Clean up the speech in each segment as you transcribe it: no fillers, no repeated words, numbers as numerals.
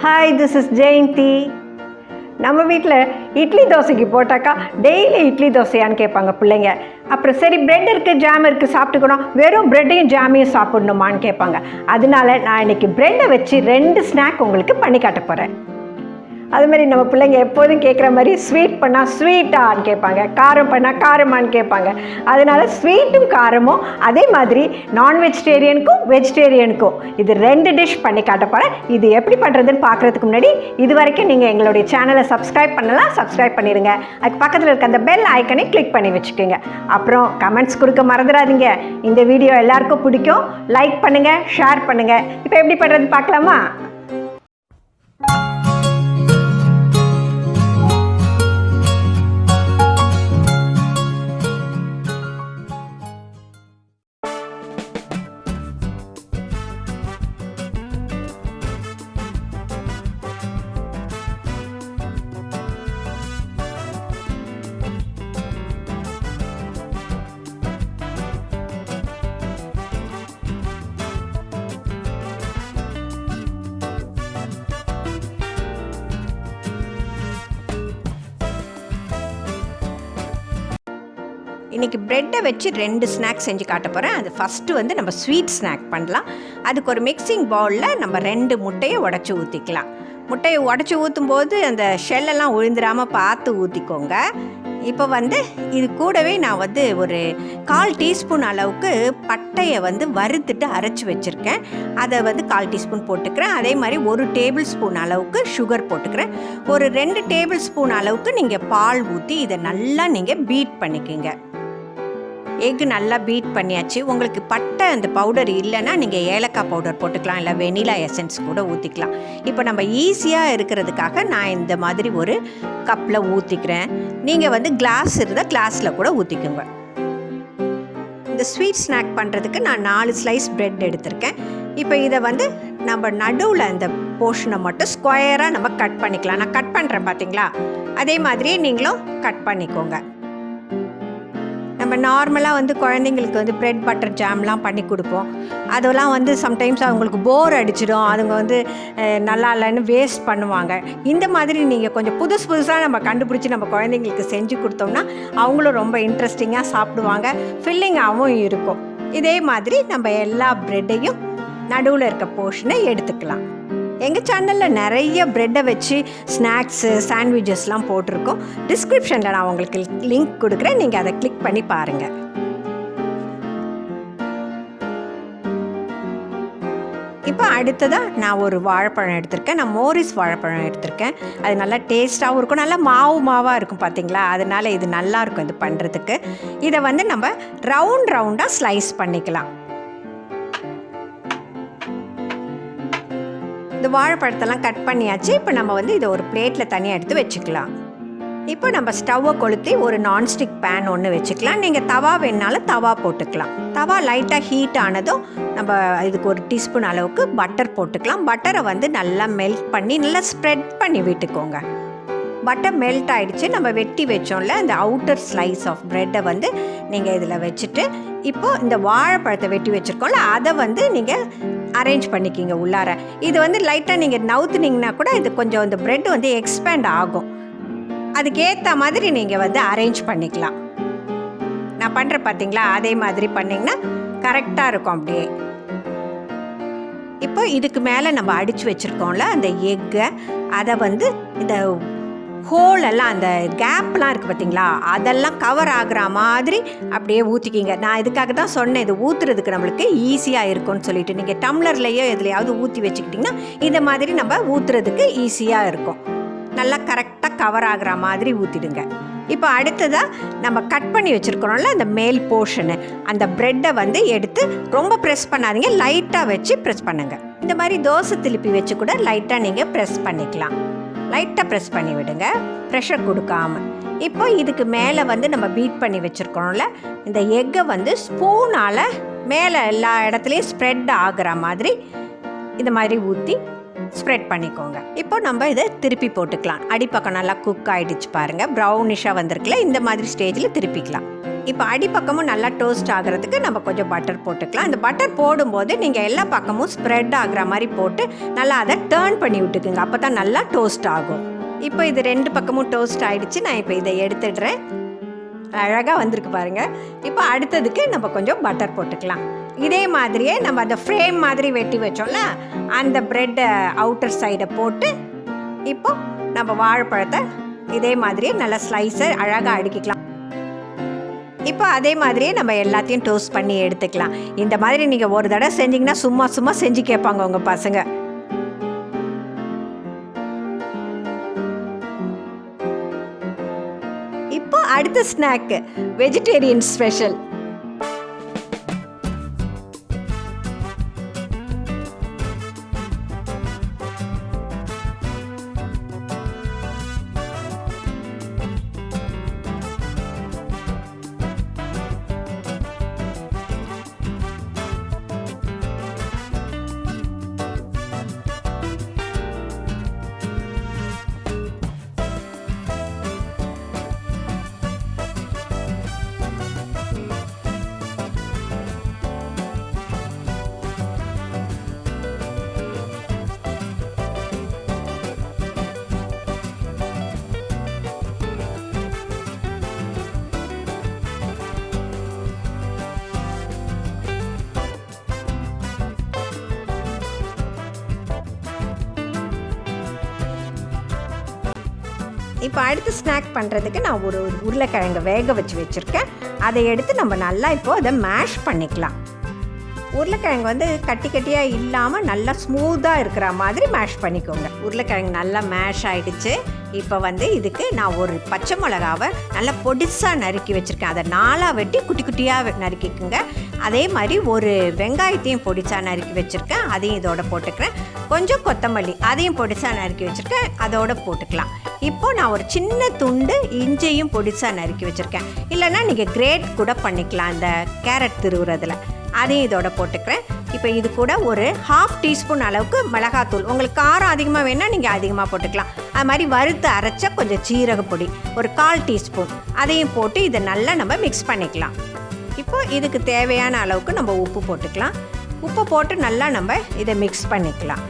Hi, this is Jayanti. நம்ம வீட்டில் இட்லி தோசைக்கு போட்டாக்கா டெய்லி இட்லி தோசையான்னு கேட்பாங்க பிள்ளைங்க. அப்புறம் சரி பிரெட் இருக்குது ஜாம் இருக்குது சாப்பிட்டுக்கணும், வெறும் பிரெட்டையும் ஜாமையும் சாப்பிடணுமான்னு கேட்பாங்க. அதனால நான் இன்றைக்கி ப்ரெட்டை வச்சு 2 ஸ்நாக் உங்களுக்கு பண்ணி காட்ட போகிறேன். அதுமாதிரி நம்ம பிள்ளைங்க எப்போதும் கேட்குற மாதிரி ஸ்வீட் பண்ணால் ஸ்வீட்டான்னு கேட்பாங்க, காரம் பண்ணால் காரமானு கேட்பாங்க. அதனால் ஸ்வீட்டும் காரமும் அதே மாதிரி நான் வெஜிடேரியனுக்கும் வெஜிடேரியனுக்கும் இது 2 டிஷ் பண்ணி காட்ட போகிறேன். இது எப்படி பண்ணுறதுன்னு பார்க்குறதுக்கு முன்னாடி இது வரைக்கும் நீங்கள் எங்களுடைய சேனலை சப்ஸ்கிரைப் பண்ணலாம், சப்ஸ்கிரைப் பண்ணிடுங்க. அதுக்கு பக்கத்தில் இருக்க அந்த பெல் ஐக்கனை கிளிக் பண்ணி வச்சுக்கோங்க. அப்புறம் கமெண்ட்ஸ் கொடுக்க மறந்துடாதீங்க. இந்த வீடியோ எல்லாருக்கும் பிடிக்கும், லைக் பண்ணுங்கள், ஷேர் பண்ணுங்கள். இப்போ எப்படி பண்ணுறதுன்னு பார்க்கலாமா? இன்றைக்கி ப்ரெட்டை வச்சு 2 ஸ்நாக்ஸ் செஞ்சு காட்ட போகிறேன். அது ஃபஸ்ட்டு வந்து நம்ம ஸ்வீட் ஸ்நாக் பண்ணலாம். அதுக்கு ஒரு மிக்சிங் பவுலில் நம்ம 2 முட்டையை உடச்சி ஊற்றிக்கலாம். முட்டையை உடச்சி ஊற்றும்போது அந்த ஷெல்லெல்லாம் உழுந்துடாமல் பார்த்து ஊற்றிக்கோங்க. இப்போ வந்து இது கூடவே நான் வந்து ஒரு 1/4 டீஸ்பூன் அளவுக்கு பட்டையை வந்து வறுத்துட்டு அரைச்சி வச்சுருக்கேன். அதை வந்து 1/4 டீஸ்பூன் போட்டுக்கிறேன். அதே மாதிரி 1 டேபிள் ஸ்பூன் அளவுக்கு சுகர் போட்டுக்கிறேன். ஒரு 2 டேபிள் ஸ்பூன் அளவுக்கு நீங்கள் பால் ஊற்றி இதை நல்லா நீங்கள் பீட் பண்ணிக்கோங்க. எக்கு நல்லா பீட் பண்ணியாச்சு. உங்களுக்கு பட்டை அந்த பவுடர் இல்லைன்னா நீங்கள் ஏலக்காய் பவுடர் போட்டுக்கலாம், இல்லை வெனிலா எசன்ஸ் கூட ஊற்றிக்கலாம். இப்போ நம்ம ஈஸியாக இருக்கிறதுக்காக நான் இந்த மாதிரி ஒரு கப்பில் ஊற்றிக்கிறேன். நீங்கள் வந்து கிளாஸ் இருந்தால் கிளாஸில் கூட ஊற்றிக்குங்க. இந்த ஸ்வீட் ஸ்நாக் பண்ணுறதுக்கு நான் 4 ஸ்லைஸ் ப்ரெட் எடுத்திருக்கேன். இப்போ இதை வந்து நம்ம நடுவில் அந்த போர்ஷனை மட்டும் ஸ்கொயராக நம்ம கட் பண்ணிக்கலாம். நான் கட் பண்ணுறேன் பார்த்தீங்களா, அதே மாதிரியே நீங்களும் கட் பண்ணிக்கோங்க. நம்ம நார்மலாக வந்து குழந்தைங்களுக்கு வந்து ப்ரெட் பட்டர் ஜாம்லாம் பண்ணி கொடுப்போம். அதெல்லாம் வந்து சம்டைம்ஸ் அவங்களுக்கு போர் அடிச்சிடும், அதுங்க வந்து நல்லா இல்லைன்னு வேஸ்ட் பண்ணுவாங்க. இந்த மாதிரி நீங்கள் கொஞ்சம் புதுசாக நம்ம கண்டுபிடிச்சி நம்ம குழந்தைங்களுக்கு செஞ்சு கொடுத்தோம்னா அவங்களும் ரொம்ப இன்ட்ரெஸ்டிங்காக சாப்பிடுவாங்க, ஃபில்லிங்காகவும் இருக்கும். இதே மாதிரி நம்ம எல்லா ப்ரெட்டையும் நடுவில் இருக்க போர்ஷனை எடுத்துக்கலாம். எங்கள் சேனலில் நிறைய ப்ரெட்டை வச்சு ஸ்நாக்ஸு சாண்ட்விச்சஸ்லாம் போட்டிருக்கோம். டிஸ்கிரிப்ஷனில் நான் உங்களுக்கு லிங்க் கொடுக்குறேன், நீங்கள் அதை கிளிக் பண்ணி பாருங்கள். இப்போ அடுத்ததாக நான் ஒரு வாழைப்பழம் எடுத்திருக்கேன். நான் மோரிஸ் வாழைப்பழம் எடுத்திருக்கேன். அது நல்லா டேஸ்ட்டாகவும் இருக்கும், நல்லா மாவாக இருக்கும் பார்த்தீங்களா, அதனால் இது நல்லாயிருக்கும் இது பண்ணுறதுக்கு. இதை வந்து நம்ம ரவுண்டாக ஸ்லைஸ் பண்ணிக்கலாம். இந்த வாழைப்பழத்தெல்லாம் கட் பண்ணியாச்சு. இப்போ நம்ம வந்து இதை ஒரு பிளேட்டில் தனியாக எடுத்து வச்சுக்கலாம். இப்போ நம்ம ஸ்டவ்வை கொளுத்தி ஒரு நான்ஸ்டிக் பேன் ஒன்று வச்சுக்கலாம். நீங்கள் தவா வேணுனாலும் தவா போட்டுக்கலாம். தவா லைட்டாக ஹீட் ஆனதும் நம்ம இதுக்கு 1 டீஸ்பூன் அளவுக்கு பட்டர் போட்டுக்கலாம். பட்டரை வந்து நல்லா மெல்ட் பண்ணி நல்லா ஸ்ப்ரெட் பண்ணி விட்டுக்கோங்க. பட்டர் மெல்ட் ஆகிடுச்சு. நம்ம வெட்டி வச்சோம்ல அந்த அவுட்டர் ஸ்லைஸ் ஆஃப் ப்ரெட்டை வந்து நீங்கள் இதில் வச்சுட்டு, இப்போது இந்த வாழைப்பழத்தை வெட்டி வச்சுருக்கோம்ல அதை வந்து நீங்கள் அரேஞ்ச் பண்ணிக்கிங்க உள்ளார. இது வந்து லைட்டாக நீங்கள் நவுத்துனீங்கன்னா கூட இது கொஞ்சம் இந்த ப்ரெட் வந்து எக்ஸ்பேண்ட் ஆகும். அதுக்கேற்ற மாதிரி நீங்கள் வந்து அரேஞ்ச் பண்ணிக்கலாம். நான் பண்ணுறேன் பார்த்தீங்களா, அதே மாதிரி பண்ணிங்கன்னா கரெக்டாக இருக்கும் அப்படியே. இப்போ இதுக்கு மேலே நம்ம அடித்து வச்சுருக்கோம்ல அந்த எக்கை, அதை வந்து இந்த ஹோலெல்லாம் அந்த கேப்லாம் இருக்குது பார்த்தீங்களா, அதெல்லாம் கவர் ஆகிற மாதிரி அப்படியே ஊற்றிக்கிங்க. நான் இதுக்காக தான் சொன்னேன், இது ஊற்றுறதுக்கு நம்மளுக்கு ஈஸியாக இருக்கும்னு சொல்லிட்டு. நீங்கள் டம்ளர்லையோ எதுலையாவது ஊற்றி வச்சுக்கிட்டிங்கன்னா இந்த மாதிரி நம்ம ஊற்றுறதுக்கு ஈஸியாக இருக்கும். நல்லா கரெக்டாக கவர் ஆகிற மாதிரி ஊற்றிடுங்க. இப்போ அடுத்ததாக நம்ம கட் பண்ணி வச்சுருக்கிறோம்ல அந்த மேல் போர்ஷனு, அந்த ப்ரெட்டை வந்து எடுத்து ரொம்ப ப்ரெஸ் பண்ணாதீங்க, லைட்டாக வச்சு ப்ரெஸ் பண்ணுங்கள். இந்த மாதிரி தோசை திருப்பி வச்சு கூட லைட்டாக நீங்கள் ப்ரெஸ் பண்ணிக்கலாம். லைட்டாக ப்ரெஸ் பண்ணி விடுங்க, ப்ரெஷர் கொடுக்காம. இப்போ இதுக்கு மேலே வந்து நம்ம பீட் பண்ணி வச்சுருக்கோம்ல இந்த எக்கை வந்து ஸ்பூனால் மேலே எல்லா இடத்துலையும் ஸ்ப்ரெட் ஆகிற மாதிரி இந்த மாதிரி ஊற்றி ஸ்ப்ரெட் பண்ணிக்கோங்க. இப்போ நம்ம இதை திருப்பி போட்டுக்கலாம். அடிப்பக்கம் நல்லா குக் ஆகிடுச்சு பாருங்கள், ப்ரௌனிஷாக வந்திருக்குல, இந்த மாதிரி ஸ்டேஜில் திருப்பிக்கலாம். இப்போ அடிப்பக்கமும் நல்லா டோஸ்ட் ஆகிறதுக்கு நம்ம கொஞ்சம் பட்டர் போட்டுக்கலாம். அந்த பட்டர் போடும்போது நீங்கள் எல்லா பக்கமும் ஸ்ப்ரெட் ஆகிற மாதிரி போட்டு நல்லா அதை டர்ன் பண்ணி விட்டுக்குங்க. அப்போ தான் நல்லா டோஸ்ட் ஆகும். இப்போ இது 2 பக்கமும் டோஸ்ட் ஆகிடுச்சு. நான் இப்போ இதை எடுத்துடுறேன். அழகாக வந்திருக்கு பாருங்கள். இப்போ அடுத்ததுக்கு நம்ம கொஞ்சம் பட்டர் போட்டுக்கலாம். இதே மாதிரியே நம்ம அந்த ஃப்ரேம் மாதிரி வெட்டி வச்சோம்ல, அந்த ப்ரெட்டை அவுட்டர் சைடை போட்டு இப்போ நம்ம வாழைப்பழத்தை இதே மாதிரியே நல்லா ஸ்லைஸை அழகாக அடுக்கிக்கலாம். இப்போ அதே மாதிரியே நம்ம எல்லாத்தையும் டோஸ்ட் பண்ணி எடுத்துக்கலாம். இந்த மாதிரி நீங்கள் ஒரு தடவை செஞ்சிங்கன்னா சும்மா செஞ்சு கேட்பாங்க உங்கள் பசங்க. இப்போ அடுத்த ஸ்நாக்கு வெஜிடேரியன் ஸ்பெஷல். இப்போ அடுத்து ஸ்நாக் பண்ணுறதுக்கு நான் ஒரு உருளைக்கிழங்கு வேக வச்சுருக்கேன். அதை எடுத்து நம்ம நல்லா இப்போது அதை மேஷ் பண்ணிக்கலாம். உருளைக்கிழங்கு வந்து கட்டி கட்டியாக இல்லாமல் நல்லா ஸ்மூத்தாக இருக்கிற மாதிரி மேஷ் பண்ணிக்கோங்க. உருளைக்கிழங்கு நல்லா மேஷ் ஆகிடுச்சு. இப்போ வந்து இதுக்கு நான் ஒரு பச்சை மிளகாவை நல்லா பொடிசாக நறுக்கி வச்சுருக்கேன். அதை 4ஆக வெட்டி குட்டி குட்டியாக நறுக்கிக்குங்க. அதே மாதிரி ஒரு வெங்காயத்தையும் பொடிசாக நறுக்கி வச்சுருக்கேன். அதையும் இதோட போட்டுக்கிறேன். கொஞ்சம் கொத்தமல்லி அதையும் பொடிசாக நறுக்கி வச்சுருக்கேன். அதோட போட்டுக்கலாம். இப்போது நான் ஒரு சின்ன துண்டு இஞ்சியும் பொடிசாக நறுக்கி வச்சுருக்கேன். இல்லைன்னா நீங்கள் கிரேட் கூட பண்ணிக்கலாம் அந்த கேரட் திருவுறதில். அதையும் இதோட போட்டுக்கிறேன். இப்போ இது கூட ஒரு 1/2 டீஸ்பூன் அளவுக்கு மிளகாத்தூள், உங்களுக்கு காரம் அதிகமாக வேணால் நீங்கள் அதிகமாக போட்டுக்கலாம். அது மாதிரி வறுத்து அரைச்ச கொஞ்சம் சீரகப்பொடி ஒரு 1/4 டீஸ்பூன் அதையும் போட்டு இதை நல்லா நம்ம மிக்ஸ் பண்ணிக்கலாம். இப்போ இதுக்கு தேவையான அளவுக்கு நம்ம உப்பு போட்டுக்கலாம். உப்பு போட்டு நல்லா நம்ம இதை மிக்ஸ் பண்ணிக்கலாம்.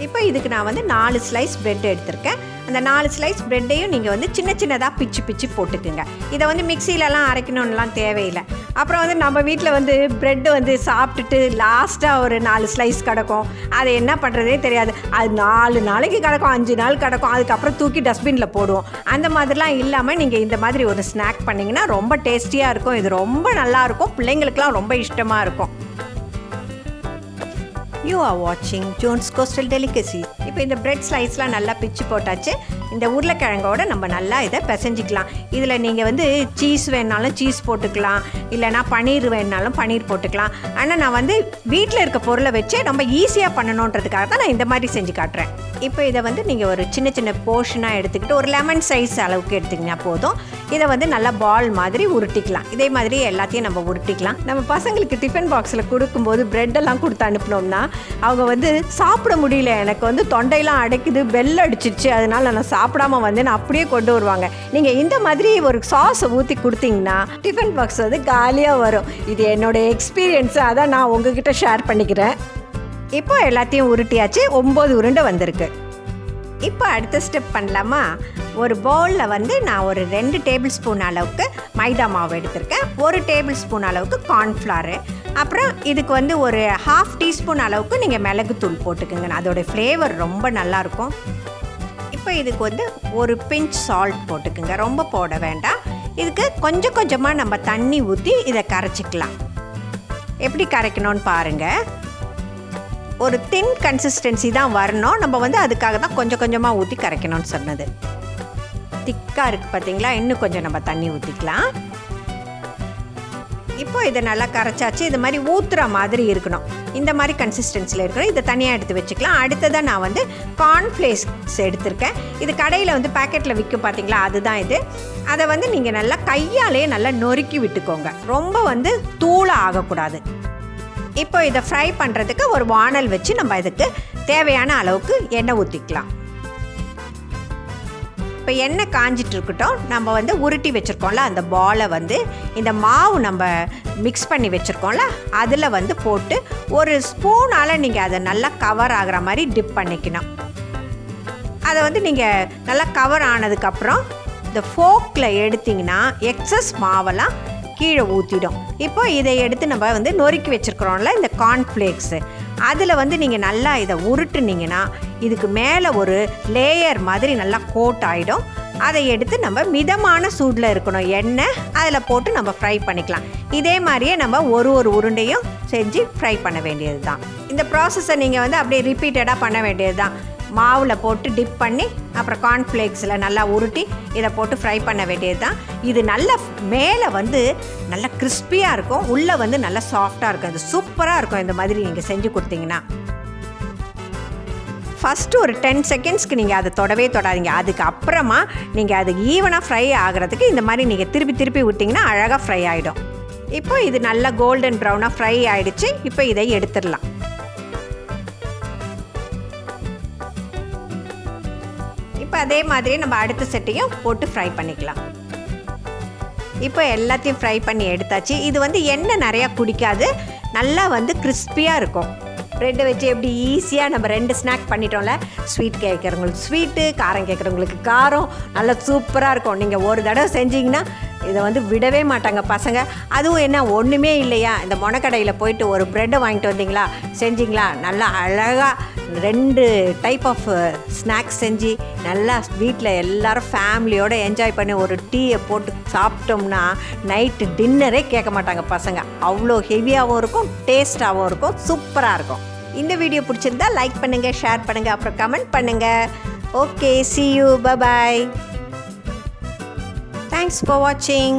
இப்போ இதுக்கு நான் வந்து 4 ஸ்லைஸ் ப்ரெட் எடுத்திருக்கேன். அந்த 4 ஸ்லைஸ் ப்ரெட்டையும் நீங்கள் வந்து சின்ன சின்னதாக பிச்சு போட்டுக்குங்க. இதை வந்து மிக்சிலலாம் அரைக்கணும்லாம் தேவையில்லை. அப்புறம் வந்து நம்ம வீட்டில் வந்து ப்ரெட்டு வந்து சாப்பிட்டுட்டு லாஸ்ட்டாக ஒரு 4 ஸ்லைஸ் கிடக்கும். அதை என்ன பண்ணுறதே தெரியாது. அது 4 நாளைக்கு கிடக்கும், 5 நாள் கிடக்கும். அதுக்கப்புறம் தூக்கி டஸ்ட்பினில் போடுவோம். அந்த மாதிரிலாம் இல்லாமல் நீங்கள் இந்த மாதிரி ஒரு ஸ்நாக் பண்ணிங்கன்னா ரொம்ப டேஸ்டியாக இருக்கும். இது ரொம்ப நல்லாயிருக்கும். பிள்ளைங்களுக்கெலாம் ரொம்ப இஷ்டமாக இருக்கும். You are watching JOAN'S Coastal Delicacy. இப்போ இந்த பிரெட் ஸ்லைஸ்லாம் நல்லா பிச்சு போட்டாச்சு. இந்த உருளைக்கிழங்கோட நம்ம நல்லா இதை பிசைஞ்சிக்கலாம். இதில் நீங்கள் வந்து சீஸ் வேணாலும் சீஸ் போட்டுக்கலாம், இல்லைனா பன்னீர் வேணாலும் பன்னீர் போட்டுக்கலாம். ஆனால் நான் வந்து வீட்டில் இருக்க பொருளை வச்சு நம்ம ஈஸியாக பண்ணணுன்றதுக்காக தான் நான் இந்த மாதிரி செஞ்சு காட்டுறேன். இப்போ இதை வந்து நீங்கள் ஒரு சின்ன சின்ன போர்ஷனாக எடுத்துக்கிட்டு ஒரு லெமன் சைஸ் அளவுக்கு எடுத்திங்கன்னா போதும். இதை வந்து நல்லா பால் மாதிரி உருட்டிக்கலாம். இதே மாதிரி எல்லாத்தையும் நம்ம உருட்டிக்கலாம். நம்ம பசங்களுக்கு டிஃபன் பாக்ஸில் கொடுக்கும்போது ப்ரெட்டெல்லாம் கொடுத்து அனுப்பினோம்னா அவங்க வந்து சாப்பிட முடியல, எனக்கு வந்து தொண்டையெல்லாம் அடைக்குது, பெல் அடிச்சிருச்சு, அதனால் நான் சாப்பிடாம வந்து நான் அப்படியே கொண்டு வருவாங்க. நீங்கள் இந்த மாதிரி ஒரு சாஸை ஊற்றி கொடுத்தீங்கன்னா டிஃபன் பாக்ஸ் வந்து காலியாக வரும். இது என்னோடய எக்ஸ்பீரியன்ஸு, அதான் நான் உங்ககிட்ட ஷேர் பண்ணிக்கிறேன். இப்போ எல்லாத்தையும் உருட்டியாச்சு. 9 உருண்டை வந்திருக்கு. இப்போ அடுத்த ஸ்டெப் பண்ணலாமா? ஒரு பவுலில் வந்து நான் ஒரு 2 டேபிள் ஸ்பூன் அளவுக்கு மைதா மாவு எடுத்திருக்கேன். 1 டேபிள் ஸ்பூன் அளவுக்கு கார்ன்ஃப்ளவரு, அப்புறம் இதுக்கு வந்து ஒரு 1/2 டீஸ்பூன் அளவுக்கு நீங்கள் மிளகுத்தூள் போட்டுக்குங்க. அதோடய ஃப்ளேவர் ரொம்ப நல்லாயிருக்கும். இப்போ இதுக்கு வந்து ஒரு பிஞ்ச் சால்ட் போட்டுக்குங்க. ரொம்ப போட வேண்டாம். இதுக்கு கொஞ்சம் கொஞ்சமாக நம்ம தண்ணி ஊற்றி இதை கரைச்சிக்கலாம். எப்படி கரைக்கணும்னு பாருங்கள். ஒரு தின் கன்சிஸ்டன்சி தான் வரணும். நம்ம வந்து அதுக்காக தான் கொஞ்சம் கொஞ்சமாக ஊற்றி கரைக்கணும்னு சொன்னது. திக்காக இருக்குது பார்த்தீங்களா? இன்னும் கொஞ்சம் நம்ம தண்ணி ஊற்றிக்கலாம். இப்போ இதை நல்லா கரைச்சாச்சு. இது மாதிரி ஊற்றுற மாதிரி இருக்கணும். இந்த மாதிரி கன்சிஸ்டன்சியில் இருக்கணும். இதை தனியாக எடுத்து வச்சுக்கலாம். அடுத்ததாக நான் வந்து கார்ன்ஃப்ளேக்ஸ் எடுத்திருக்கேன். இது கடையில் வந்து பேக்கெட்டில் விற்கும் பார்த்தீங்களா, அதுதான் இது. அதை வந்து நீங்கள் நல்லா கையாலே நல்லா நொறுக்கி விட்டுக்கோங்க. ரொம்ப வந்து தூளாக ஆகக்கூடாது. இப்போ இதை ஃப்ரை பண்ணுறதுக்கு ஒரு வானல் வச்சு நம்ம இதுக்கு தேவையான அளவுக்கு எண்ணெய் ஊற்றிக்கலாம். இப்போ எண்ணெய் காஞ்சிட்டு இருக்கட்டும். நம்ம வந்து உருட்டி வச்சுருக்கோம்ல அந்த பாலை வந்து இந்த மாவு நம்ம மிக்ஸ் பண்ணி வச்சுருக்கோம்ல அதில் வந்து போட்டு ஒரு ஸ்பூனால் நீங்கள் அதை நல்லா கவர் ஆகிற மாதிரி டிப் பண்ணிக்கணும். அதை வந்து நீங்கள் நல்லா கவர் ஆனதுக்கப்புறம் இந்த ஃபோக்கில் எடுத்திங்கன்னா எக்ஸஸ் மாவெல்லாம் கீழே ஊற்றிடும். இப்போ இதை எடுத்து நம்ம வந்து நொறுக்கி வச்சுருக்குறோம்ல இந்த கார்ன்ஃப்ளேக்ஸு அதில் வந்து நீங்கள் நல்லா இதை உருட்டுனீங்கன்னா இதுக்கு மேலே ஒரு லேயர் மாதிரி நல்லா கோட் ஆகிடும். அதை எடுத்து நம்ம மிதமான சூடில் இருக்கணும் எண்ணெய் அதில் போட்டு நம்ம ஃப்ரை பண்ணிக்கலாம். இதே மாதிரியே நம்ம ஒரு உருண்டையும் செஞ்சு ஃப்ரை பண்ண வேண்டியது தான். இந்த ப்ராசஸை நீங்கள் வந்து அப்படியே ரிப்பீட்டடாக பண்ண வேண்டியது தான். மாவில் போட்டு டிப் பண்ணி அப்புறம் கார்ன்ஃப்ளேக்ஸில் நல்லா உருட்டி இதை போட்டு ஃப்ரை பண்ண வேண்டியது தான். இது நல்ல மேலே வந்து நல்லா கிறிஸ்பியாக இருக்கும், உள்ளே வந்து நல்லா சாஃப்டாக இருக்கும். இது சூப்பராக இருக்கும் இந்த மாதிரி நீங்கள் செஞ்சு கொடுத்தீங்கன்னா. ஃபஸ்ட்டு ஒரு 10 செகண்ட்ஸ்க்கு நீங்கள் அதை தொடவே தொடாதீங்க. அதுக்கப்புறமா நீங்கள் அது ஈவனாக ஃப்ரை ஆகிறதுக்கு இந்த மாதிரி நீங்கள் திருப்பி விட்டிங்கன்னா அழகாக ஃப்ரை ஆகிடும். இப்போ இது நல்லா கோல்டன் ப்ரௌனாக ஃப்ரை ஆகிடுச்சு. இப்போ இதை எடுத்துடலாம். இப்போ அதே மாதிரி நம்ம அடுத்த செட்டையும் போட்டு ஃப்ரை பண்ணிக்கலாம். இப்போ எல்லாத்தையும் ஃப்ரை பண்ணி எடுத்தாச்சு. இது வந்து எண்ணெய் நிறையா குடிக்காது, நல்லா வந்து கிறிஸ்பியாக இருக்கும். ப்ரெட்டை வச்சு எப்படி ஈஸியாக நம்ம 2 ஸ்நாக் பண்ணிட்டோம்ல. ஸ்வீட் கேட்குறவங்களுக்கு ஸ்வீட்டு, காரம் கேட்குறவங்களுக்கு காரம், நல்லா சூப்பராக இருக்கும். நீங்கள் ஒரு தடவை செஞ்சிங்கன்னா இதை வந்து விடவே மாட்டாங்க பசங்க. அதுவும் என்ன ஒன்றுமே இல்லையா, இந்த மொனக்கடையில் போயிட்டு ஒரு ப்ரெட்டை வாங்கிட்டு வந்தீங்களா, செஞ்சிங்களா, நல்லா அழகாக 2 டைப் ஆஃப் ஸ்நாக்ஸ் செஞ்சு நல்லா வீட்டில் எல்லோரும் ஃபேமிலியோடு என்ஜாய் பண்ணி ஒரு டீயை போட்டு சாப்பிட்டோம்னா நைட்டு டின்னரே கேட்க மாட்டாங்க பசங்க. அவ்வளோ ஹெவியாகவும் இருக்கும், டேஸ்ட்டாகவும் இருக்கும், சூப்பராக இருக்கும். இந்த வீடியோ பிடிச்சிருந்தா லைக் பண்ணுங்கள், ஷேர் பண்ணுங்கள், அப்புறம் கமெண்ட் பண்ணுங்கள். Okay, see you, bye bye. Thanks for watching.